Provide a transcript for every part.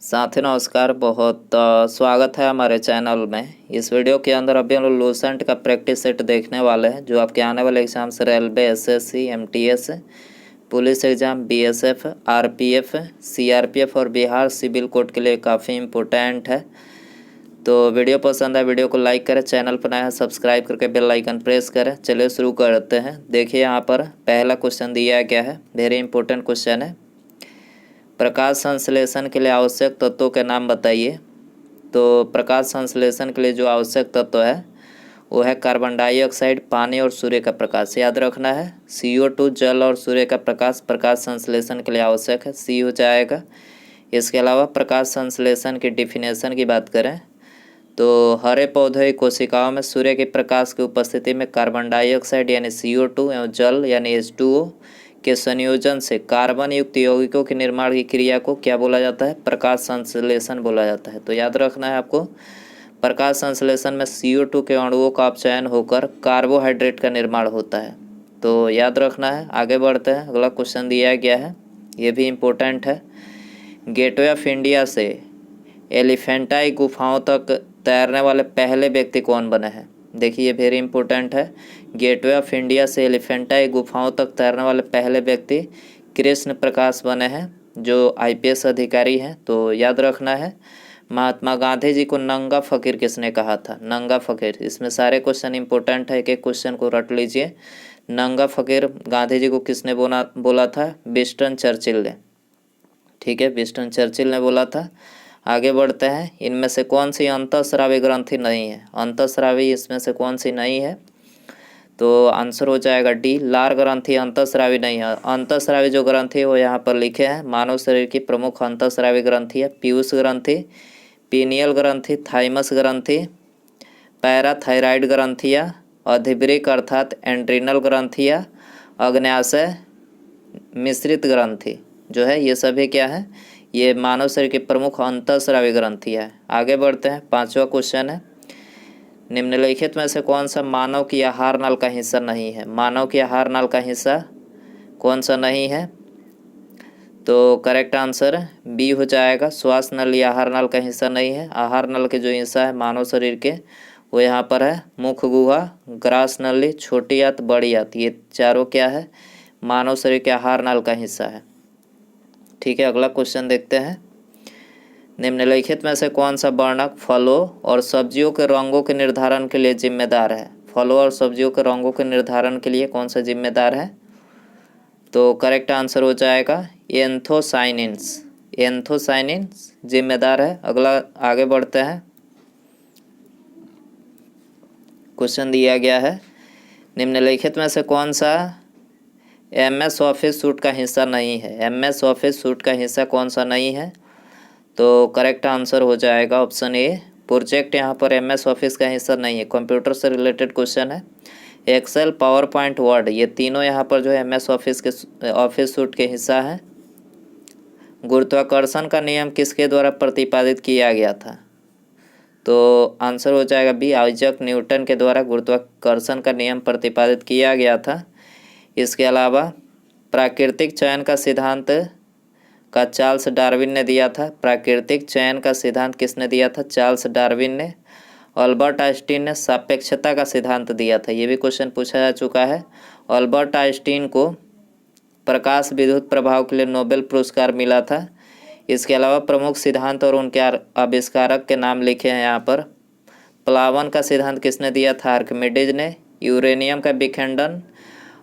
साथी नमस्कार। बहुत स्वागत है हमारे चैनल में। इस वीडियो के अंदर अभी हम लोग लूसेंट का प्रैक्टिस सेट देखने वाले हैं, जो आपके आने वाले एग्जाम से railway, SSC, MTS, police exam, BSF, RPF, CRPF और बिहार सिविल कोड के लिए काफ़ी इम्पोर्टेंट है। तो वीडियो पसंद है, वीडियो को लाइक करें, चैनल पर नया है सब्सक्राइब करके बेल आइकन प्रेस करें। चलिए शुरू करते हैं। देखिए यहाँ पर पहला क्वेश्चन दिया गया है, वेरी इंपॉर्टेंट क्वेश्चन है। प्रकाश संश्लेषण के लिए आवश्यक तत्वों के नाम बताइए। तो प्रकाश संश्लेषण के लिए जो आवश्यक तत्व है वो है कार्बन डाइऑक्साइड, पानी और सूर्य का प्रकाश। याद रखना है CO2 जल और सूर्य का प्रकाश प्रकाश संश्लेषण के लिए आवश्यक है, सी हो जाएगा। इसके अलावा प्रकाश संश्लेषण की डिफिनेशन की बात करें तो हरे पौधे कोशिकाओं में सूर्य के प्रकाश की उपस्थिति में कार्बन डाइऑक्साइड यानी CO2 एवं जल यानी H2O के संयोजन से कार्बन युक्त यौगिकों के निर्माण की क्रिया को क्या बोला जाता है? प्रकाश संश्लेषण बोला जाता है। तो याद रखना है आपको, प्रकाश संश्लेषण में CO2 के अणुओं का अपचयन होकर कार्बोहाइड्रेट का निर्माण होता है। तो याद रखना है। आगे बढ़ते हैं, अगला क्वेश्चन दिया गया है, ये भी इम्पोर्टेंट है। गेटवे ऑफ इंडिया से एलिफेंटाई गुफाओं तक तैरने वाले पहले व्यक्ति कौन बने हैं? देखिए ये वेरी इंपॉर्टेंट है। गेटवे ऑफ इंडिया से एलिफेंटाई गुफाओं तक तैरने वाले पहले व्यक्ति कृष्ण प्रकाश बने हैं, जो IPS अधिकारी हैं। तो याद रखना है। महात्मा गांधी जी को नंगा फकीर किसने कहा था? नंगा फकीर। इसमें सारे क्वेश्चन इंपॉर्टेंट है, एक एक क्वेश्चन को रट लीजिए। नंगा फकीर गांधी जी को किसने बोला था? विंस्टन चर्चिल ने। ठीक है, विंस्टन चर्चिल ने बोला था। आगे बढ़ते हैं। इनमें से कौन सी अंतःस्रावी ग्रंथि नहीं है? अंतःस्रावी इसमें से कौन सी नहीं है? तो आंसर हो जाएगा डी, लार ग्रंथि अंतःस्रावी नहीं है। अंतःस्रावी जो ग्रंथि है वो यहाँ पर लिखे हैं। मानव शरीर की प्रमुख अंतःस्रावी ग्रंथि है पीयूष ग्रंथि, पीनियल ग्रंथि, थाइमस ग्रंथि, पैराथायराइड ग्रंथियाँ, अधिवृक्क अर्थात एंड्रिनल ग्रंथियाँ, अग्न्याशय मिश्रित ग्रंथि जो है, ये सभी क्या है? ये मानव शरीर की प्रमुख अंतःस्रावी ग्रंथि है। आगे बढ़ते हैं, पांचवा क्वेश्चन है। निम्नलिखित में से कौन सा मानव की आहार नल का हिस्सा नहीं है? मानव की आहार नल का हिस्सा कौन सा नहीं है? तो करेक्ट आंसर बी हो जाएगा। श्वास नल या आहार नल का हिस्सा नहीं है। आहार नल के जो हिस्सा है मानव शरीर के वो यहाँ पर है मुख गुहा, ग्रास नली, छोटी आंत, बड़ी आंत। ये चारों क्या है? मानव शरीर के आहार नल का हिस्सा है। ठीक है, अगला क्वेश्चन देखते हैं। निम्नलिखित में से कौन सा वर्णक फलों और सब्जियों के रंगों के निर्धारण के लिए जिम्मेदार है? फलों और सब्जियों के रंगों के निर्धारण के लिए कौन सा जिम्मेदार है? तो करेक्ट आंसर हो जाएगा एंथोसाइनिन्स। एंथोसाइनिन्स जिम्मेदार है। अगला आगे बढ़ते हैं। क्वेश्चन दिया गया है, निम्नलिखित में से कौन सा MS ऑफिस सूट का हिस्सा नहीं है? MS ऑफिस सूट का हिस्सा कौन सा नहीं है? तो करेक्ट आंसर हो जाएगा ऑप्शन ए, प्रोजेक्ट यहाँ पर MS ऑफिस का हिस्सा नहीं है। कंप्यूटर से रिलेटेड क्वेश्चन है। एक्सेल, पावर पॉइंट, वर्ड, ये तीनों यहाँ पर जो है MS ऑफिस सूट के हिस्सा है। गुरुत्वाकर्षण का नियम किसके द्वारा प्रतिपादित किया गया था? तो आंसर हो जाएगा बी, आइजैक न्यूटन के द्वारा गुरुत्वाकर्षण का नियम प्रतिपादित किया गया था। इसके अलावा प्राकृतिक चयन का सिद्धांत का चार्ल्स डार्विन ने दिया था। प्राकृतिक चयन का सिद्धांत किसने दिया था? चार्ल्स डार्विन ने। अल्बर्ट आइंस्टीन ने सापेक्षता का सिद्धांत दिया था। ये भी क्वेश्चन पूछा जा चुका है। अल्बर्ट आइंस्टीन को प्रकाश विद्युत प्रभाव के लिए नोबेल पुरस्कार मिला था। इसके अलावा प्रमुख सिद्धांत और उनके आविष्कारक के नाम लिखे हैं यहाँ पर। प्लावन का सिद्धांत किसने दिया था? आर्किमिडीज ने। यूरेनियम का विखंडन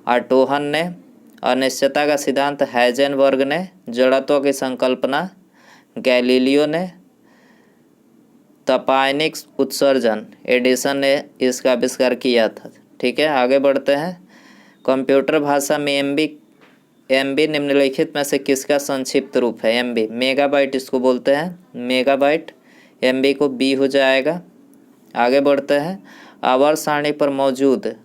आर्टोहन ने। अनिश्चितता का सिद्धांत हाइजेनबर्ग ने। जड़त्व की संकल्पना गैलीलियो ने। तपायनिक उत्सर्जन एडिसन ने इसका आविष्कार किया था। ठीक है, आगे बढ़ते हैं। कंप्यूटर भाषा में MB निम्नलिखित में से किसका संक्षिप्त रूप है? MB मेगाबाइट इसको बोलते हैं, मेगाबाइट। MB को बी हो जाएगा। आगे बढ़ते हैं। आवर्त सारणी पर मौजूद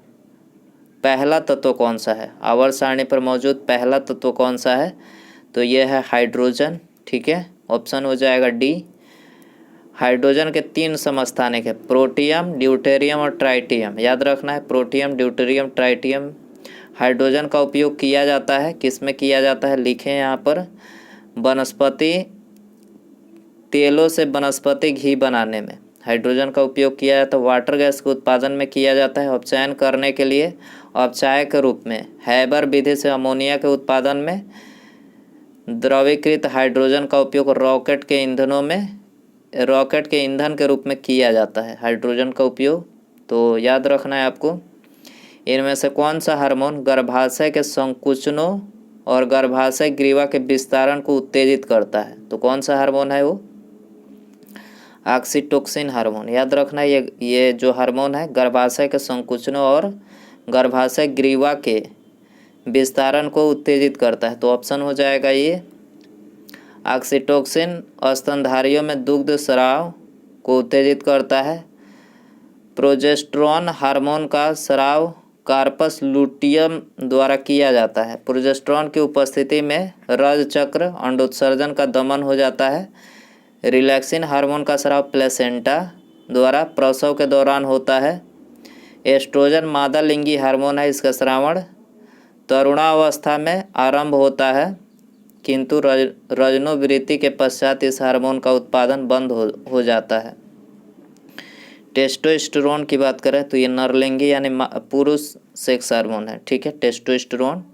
पहला तत्व कौन सा है? आवर्त सारणी पर मौजूद पहला तत्व कौन सा है? तो यह है हाइड्रोजन। ठीक है, ऑप्शन हो जाएगा डी। हाइड्रोजन के 3 समस्थानिक है, प्रोटियम, ड्यूटेरियम और ट्राइटियम। याद रखना है, प्रोटियम, ड्यूटेरियम, ट्राइटियम। हाइड्रोजन का उपयोग किया जाता है, किस में किया जाता है? लिखें यहाँ पर। वनस्पति तेलों से वनस्पति घी बनाने में। हाइड्रोजन का उपयोग किया जाता है वाटर गैस के उत्पादन में किया जाता है। अपचयन करने के लिए अपचायक के रूप में हैबर विधि से अमोनिया के उत्पादन में। द्रवीकृत हाइड्रोजन का उपयोग रॉकेट के ईंधन के रूप में किया जाता है हाइड्रोजन का उपयोग। तो याद रखना है आपको। इनमें से कौन सा हार्मोन गर्भाशय के संकुचनों और गर्भाशय ग्रीवा के विस्तारण को उत्तेजित करता है? तो कौन सा हार्मोन है वो? Oxytocin hormone. याद रखना ये जो हार्मोन है गर्भाशय के संकुचनों और गर्भाशय ग्रीवा के विस्तारण को उत्तेजित करता है। तो ऑप्शन हो जाएगा ये ऑक्सीटोसिन। स्तनधारियों में दुग्ध स्राव को उत्तेजित करता है। प्रोजेस्टेरॉन हार्मोन का स्राव कार्पस लुटियम द्वारा किया जाता है। प्रोजेस्टेरॉन की उपस्थिति में रज चक्र अंडोत्सर्जन का दमन हो जाता है। रिलैक्सिन हार्मोन का स्राव प्लेसेंटा द्वारा प्रसव के दौरान होता है। एस्ट्रोजन मादा लिंगी हार्मोन है, इसका श्रावण तरुणावस्था में आरंभ होता है, किंतु रजनोवृत्ति के पश्चात इस हार्मोन का उत्पादन बंद हो जाता है। टेस्टोस्टेरोन की बात करें तो ये नरलिंगी यानी पुरुष सेक्स हार्मोन है। ठीक है, टेस्टोस्टेरोन।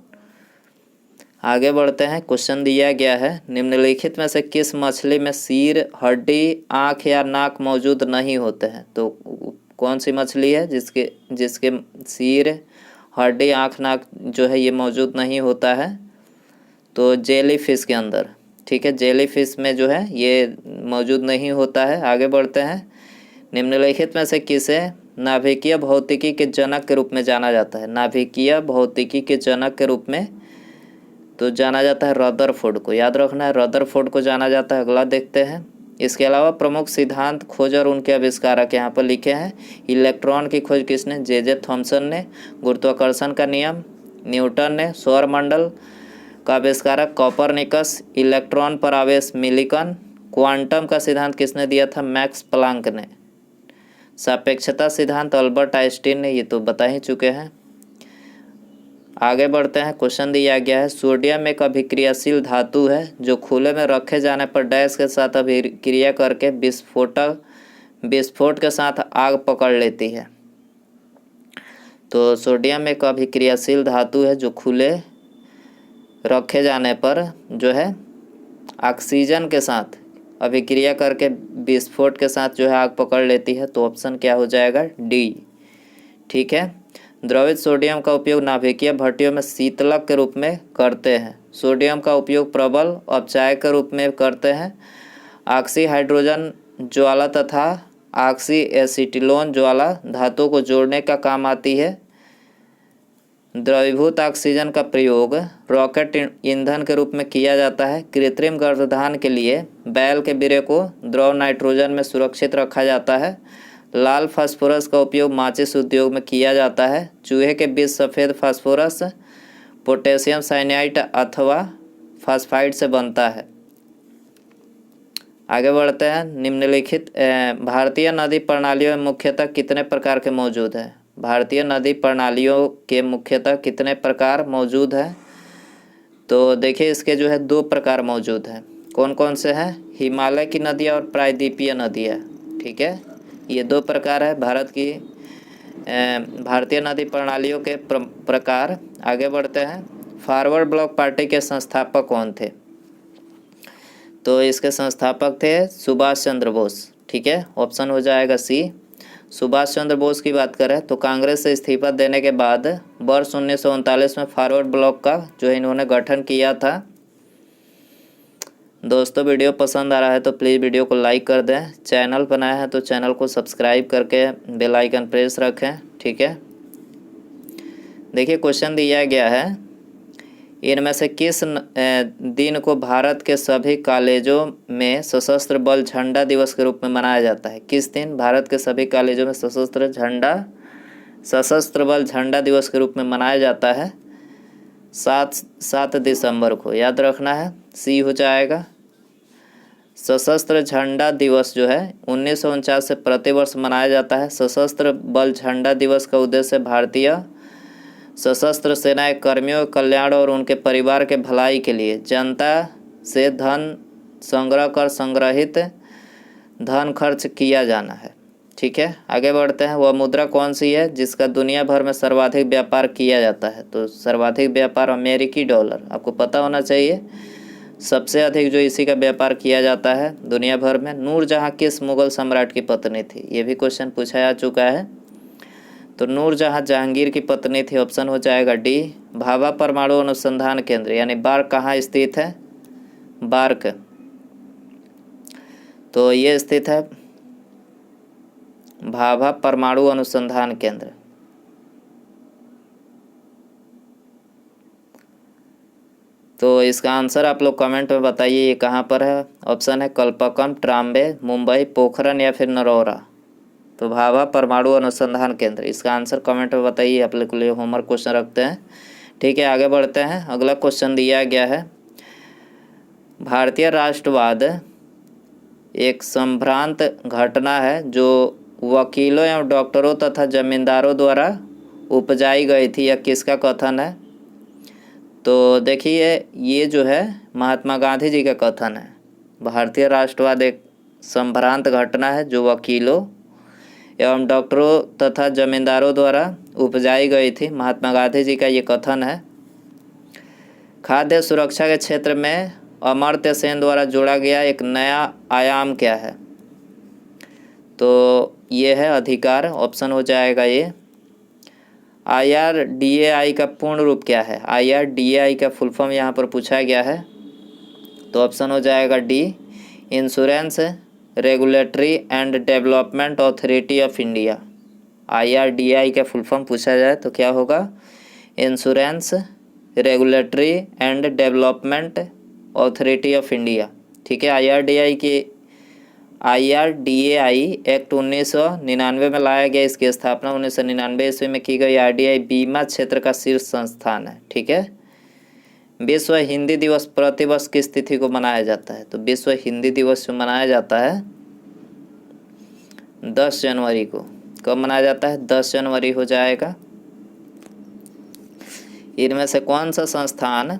आगे बढ़ते हैं। क्वेश्चन दिया गया है निम्नलिखित में से किस मछली में सिर, हड्डी, आँख या नाक मौजूद नहीं होते हैं? तो कौन सी मछली है जिसके सिर, हड्डी, आँख, नाक जो है ये मौजूद नहीं होता है? तो जेली फिश के अंदर। ठीक है, जेली फिश में जो है ये मौजूद नहीं होता है। आगे बढ़ते हैं। निम्नलिखित में से किसे नाभिकीय भौतिकी के जनक के रूप में जाना जाता है? नाभिकीय भौतिकी के जनक के रूप में तो जाना जाता है रदरफोर्ड को। याद रखना है, रदरफोर्ड को जाना जाता है। अगला देखते हैं। इसके अलावा प्रमुख सिद्धांत खोज और उनके आविष्कारक यहाँ पर लिखे हैं। इलेक्ट्रॉन की खोज किसने? जे थॉमसन ने। गुरुत्वाकर्षण का नियम न्यूटन ने। सौरमंडल का आविष्कारक कॉपरनिकस। इलेक्ट्रॉन पर आवेश मिलिकन। क्वांटम का सिद्धांत किसने दिया था? मैक्स प्लांक ने। सापेक्षता सिद्धांत अल्बर्ट आइंस्टीन ने। ये तो बता ही चुके हैं। आगे बढ़ते हैं। क्वेश्चन दिया गया है सोडियम एक अभिक्रियाशील धातु है जो खुले में रखे जाने पर डैश के साथ अभिक्रिया करके विस्फोट के साथ आग पकड़ लेती है। तो सोडियम एक अभिक्रियाशील धातु है जो खुले रखे जाने पर जो है ऑक्सीजन के साथ अभिक्रिया करके विस्फोट के साथ जो है आग पकड़ लेती है। तो ऑप्शन क्या हो जाएगा? डी। ठीक है। द्रवित सोडियम का उपयोग नाभिकीय भट्टियों में शीतलक के रूप में करते हैं। सोडियम का उपयोग प्रबल अपचायक के रूप में करते हैं। ऑक्सी हाइड्रोजन ज्वाला तथा ऑक्सी एसिटिलोन ज्वाला धातु को जोड़ने का काम आती है। द्रवीभूत ऑक्सीजन का प्रयोग रॉकेट ईंधन के रूप में किया जाता है। कृत्रिम गर्भाधान के लिए बैल के बिरे को द्रव नाइट्रोजन में सुरक्षित रखा जाता है। लाल फास्फोरस का उपयोग माचिस उद्योग में किया जाता है। चूहे के बीज सफ़ेद फास्फोरस पोटेशियम साइनाइड अथवा फास्फाइड से बनता है। आगे बढ़ते हैं। निम्नलिखित भारतीय नदी प्रणालियों में मुख्यतः कितने प्रकार के मौजूद हैं? भारतीय नदी प्रणालियों के मुख्यतः कितने प्रकार मौजूद हैं? तो देखिए इसके जो है 2 प्रकार मौजूद हैं। कौन कौन से हैं? हिमालय की नदियाँ और प्रायद्वीपीय नदियाँ। ठीक है, ये 2 प्रकार है भारतीय नदी प्रणालियों के प्रकार। आगे बढ़ते हैं। फॉरवर्ड ब्लॉक पार्टी के संस्थापक कौन थे? तो इसके संस्थापक थे सुभाष चंद्र बोस। ठीक है, ऑप्शन हो जाएगा सी। सुभाष चंद्र बोस की बात करें तो कांग्रेस से इस्तीफा देने के बाद वर्ष 1939 में फॉरवर्ड ब्लॉक का जो इन्होंने गठन किया था। दोस्तों वीडियो पसंद आ रहा है तो प्लीज़ वीडियो को लाइक कर दें। चैनल बनाया है तो चैनल को सब्सक्राइब करके बेल आइकन प्रेस रखें। ठीक है, देखिए क्वेश्चन दिया गया है इनमें से किस दिन को भारत के सभी कॉलेजों में सशस्त्र बल झंडा दिवस के रूप में मनाया जाता है? किस दिन भारत के सभी कॉलेजों में सशस्त्र बल झंडा दिवस के रूप में मनाया जाता है? 7 दिसंबर को। याद रखना है, सी हो जाएगा। सशस्त्र झंडा दिवस जो है 1949 से प्रतिवर्ष मनाया जाता है। सशस्त्र बल झंडा दिवस का उद्देश्य भारतीय सशस्त्र सेनाएं कर्मियों के कल्याण और उनके परिवार के भलाई के लिए जनता से धन संग्रह कर संग्रहित धन खर्च किया जाना है। ठीक है, आगे बढ़ते हैं। वह मुद्रा कौन सी है जिसका दुनिया भर में सर्वाधिक व्यापार किया जाता है? तो सर्वाधिक व्यापार अमेरिकी डॉलर, आपको पता होना चाहिए। सबसे अधिक जो इसी का व्यापार किया जाता है दुनिया भर में। नूरजहां किस मुगल सम्राट की पत्नी थी? ये भी क्वेश्चन पूछा जा चुका है। तो नूरजहां जहांगीर की पत्नी थी। ऑप्शन हो जाएगा डी। भाभा परमाणु अनुसंधान केंद्र यानी बार्क कहाँ स्थित है? बार्क, तो ये स्थित है भाभा परमाणु अनुसंधान केंद्र। तो इसका आंसर आप लोग कमेंट में बताइए ये कहाँ पर है। ऑप्शन है कल्पक्कम, ट्राम्बे, मुंबई, पोखरन या फिर नरोरा। तो भाभा परमाणु अनुसंधान केंद्र, इसका आंसर कमेंट में बताइए। आप लोग के लिए होमवर्क क्वेश्चन रखते हैं। ठीक है, आगे बढ़ते हैं। अगला क्वेश्चन दिया गया है, भारतीय राष्ट्रवाद एक संभ्रांत घटना है जो वकीलों एवं डॉक्टरों तथा जमींदारों द्वारा उपजाई गई थी। यह किसका कथन है? तो देखिए ये जो है महात्मा गांधी जी का कथन है। भारतीय राष्ट्रवाद एक संभ्रांत घटना है जो वकीलों एवं डॉक्टरों तथा जमींदारों द्वारा उपजाई गई थी। महात्मा गांधी जी का ये कथन है। खाद्य सुरक्षा के क्षेत्र में अमर्त्य सेन द्वारा जोड़ा गया एक नया आयाम क्या है? तो ये है अधिकार। ऑप्शन हो जाएगा ये। IRDAI का पूर्ण रूप क्या है? IRDAI का फुल फॉर्म यहाँ पर पूछा गया है। तो ऑप्शन हो जाएगा D, insurance regulatory and development authority of India. IRDAI का फुल फॉर्म पूछा जाए तो क्या होगा? Insurance regulatory and development authority of India. ठीक है, IRDAI एक्ट 1999 में लाया गया। इसकी स्थापना 1999 ईस्वी में की गई। RDI बीमा क्षेत्र का शीर्ष संस्थान है। ठीक है, विश्व हिंदी दिवस प्रतिवर्ष किस तिथि को मनाया जाता है? तो विश्व हिंदी दिवस मनाया जाता है 10 जनवरी को। कब मनाया जाता है? 10 जनवरी हो जाएगा। इनमें से कौन सा संस्थान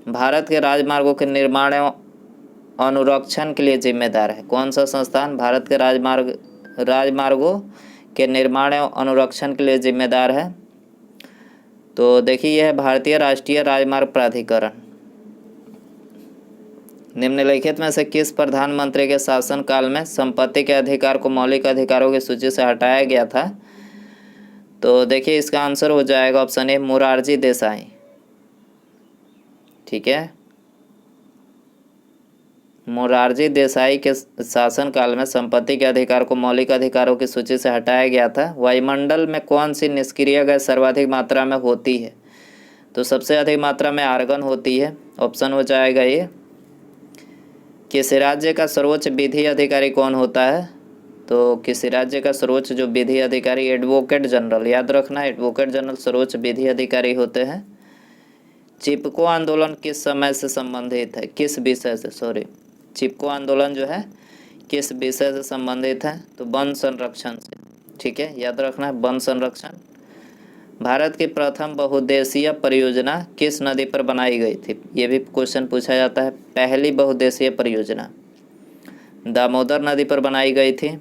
भारत के राजमार्गों के निर्माण एवं अनुरक्षण के लिए जिम्मेदार है? कौन सा संस्थान भारत के राजमार्गों के निर्माण एवं अनुरक्षण के लिए जिम्मेदार है? तो देखिए यह है भारतीय राष्ट्रीय राजमार्ग प्राधिकरण। निम्नलिखित में से किस प्रधानमंत्री के शासनकाल में संपत्ति के अधिकार को मौलिक अधिकारों की सूची से हटाया गया था? तो देखिए इसका आंसर हो जाएगा ऑप्शन ए, मोरारजी देसाई। ठीक है, मोरारजी देसाई के शासनकाल में संपत्ति के अधिकार को मौलिक अधिकारों की सूची से हटाया गया था। वायुमंडल में कौन सी निष्क्रिय गैस सर्वाधिक मात्रा में होती है? तो सबसे अधिक मात्रा में आर्गन होती है। ऑप्शन हो जाएगा ये। किसी राज्य का सर्वोच्च विधि अधिकारी कौन होता है? तो किसी राज्य का सर्वोच्च जो विधि अधिकारी एडवोकेट जनरल, याद रखना एडवोकेट जनरल सर्वोच्च विधि अधिकारी होते हैं। चिपको आंदोलन किस समय से संबंधित है? किस विषय से? सॉरी, चिपको आंदोलन जो है किस विषय से संबंधित है? तो वन संरक्षण से। ठीक है, याद रखना है वन संरक्षण। भारत की प्रथम बहुउद्देशीय परियोजना किस नदी पर बनाई गई थी? ये भी क्वेश्चन पूछा जाता है। पहली बहुउद्देशीय परियोजना दामोदर नदी पर बनाई गई थी।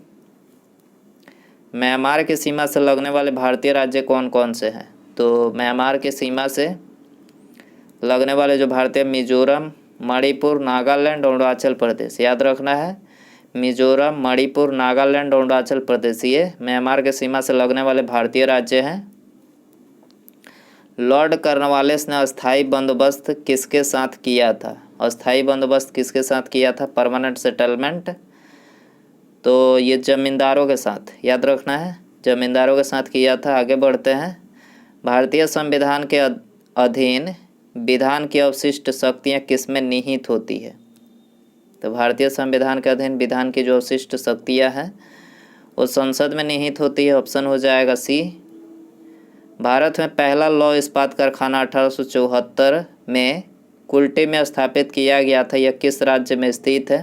म्यांमार की सीमा से लगने वाले भारतीय राज्य कौन कौन से हैं? तो म्यांमार की सीमा से लगने वाले जो भारतीय मिजोरम, मणिपुर, नागालैंड, अरुणाचल प्रदेश। याद रखना है मिजोरम, मणिपुर, नागालैंड, अरुणाचल प्रदेश ये म्यांमार के सीमा से लगने वाले भारतीय राज्य हैं। लॉर्ड कॉर्नवालिस ने अस्थायी बंदोबस्त किसके साथ किया था? अस्थायी बंदोबस्त किसके साथ किया था? Permanent settlement. तो ये जमींदारों के साथ, याद रखना है जमींदारों के साथ किया था। आगे बढ़ते हैं। भारतीय संविधान के अधीन विधान की अवशिष्ट शक्तियाँ किसमें निहित होती है? तो भारतीय संविधान के अधीन विधान की जो अवशिष्ट शक्तियाँ हैं वो संसद में निहित होती है। ऑप्शन हो जाएगा सी। भारत में पहला लौह इस्पात कारखाना 1874 में कुल्टी में स्थापित किया गया था। यह किस राज्य में स्थित है?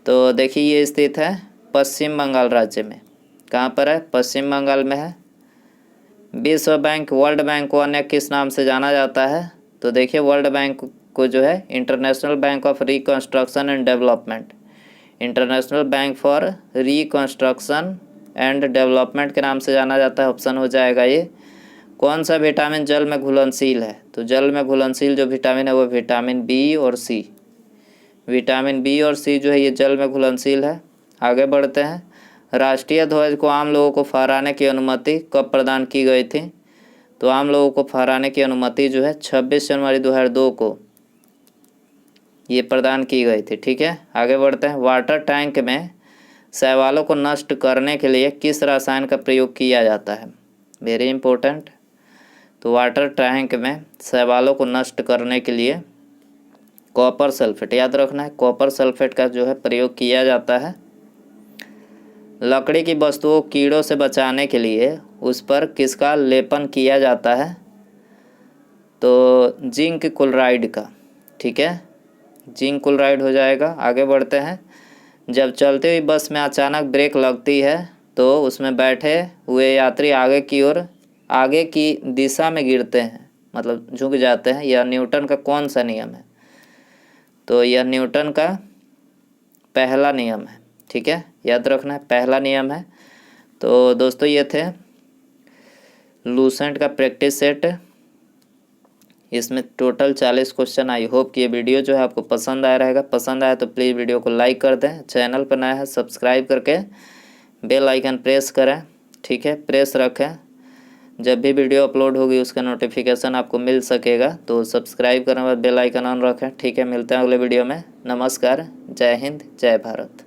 तो देखिए ये स्थित है पश्चिम बंगाल राज्य में। कहाँ पर है? पश्चिम बंगाल में है। विश्व बैंक, वर्ल्ड बैंक को अन्य किस नाम से जाना जाता है? तो देखिए वर्ल्ड बैंक को जो है international bank of reconstruction and development, international bank for reconstruction and development के नाम से जाना जाता है। ऑप्शन हो जाएगा ये। कौन सा विटामिन जल में घुलनशील है? तो जल में घुलनशील जो विटामिन है वो विटामिन बी और सी। विटामिन बी और सी जो है ये जल में घुलनशील है। आगे बढ़ते हैं। राष्ट्रीय ध्वज को आम लोगों को फहराने की अनुमति कब प्रदान की गई थी? तो आम लोगों को फहराने की अनुमति जो है 26 जनवरी 2002 को ये प्रदान की गई थी। ठीक है, आगे बढ़ते हैं। वाटर टैंक में शैवालों को नष्ट करने के लिए किस रसायन का प्रयोग किया जाता है? Very important. तो वाटर टैंक में शैवालों को नष्ट करने के लिए कॉपर सल्फेट, याद रखना है, कॉपर सल्फेट का जो है प्रयोग किया जाता है। लकड़ी की वस्तुओं को कीड़ों से बचाने के लिए उस पर किसका लेपन किया जाता है? तो जिंक क्लोराइड का। ठीक है, जिंक क्लोराइड हो जाएगा। आगे बढ़ते हैं। जब चलती हुई बस में अचानक ब्रेक लगती है तो उसमें बैठे हुए यात्री आगे की दिशा में गिरते हैं, मतलब झुक जाते हैं। यह न्यूटन का कौन सा नियम है? तो यह न्यूटन का पहला नियम है। ठीक है, याद रखना है, पहला नियम है। तो दोस्तों ये थे लूसेंट का प्रैक्टिस सेट। इसमें टोटल 40 क्वेश्चन। आई होप कि ये वीडियो जो है आपको पसंद आया रहेगा। पसंद आया तो प्लीज़ वीडियो को लाइक कर दें। चैनल पर नया है सब्सक्राइब करके बेल आइकन प्रेस करें। ठीक है, प्रेस रखें। जब भी वीडियो अपलोड होगी उसका नोटिफिकेशन आपको मिल सकेगा। तो सब्सक्राइब करने के बाद बेल आइकन ऑन रखें। ठीक है, मिलते हैं अगले वीडियो में। नमस्कार, जय हिंद, जय भारत।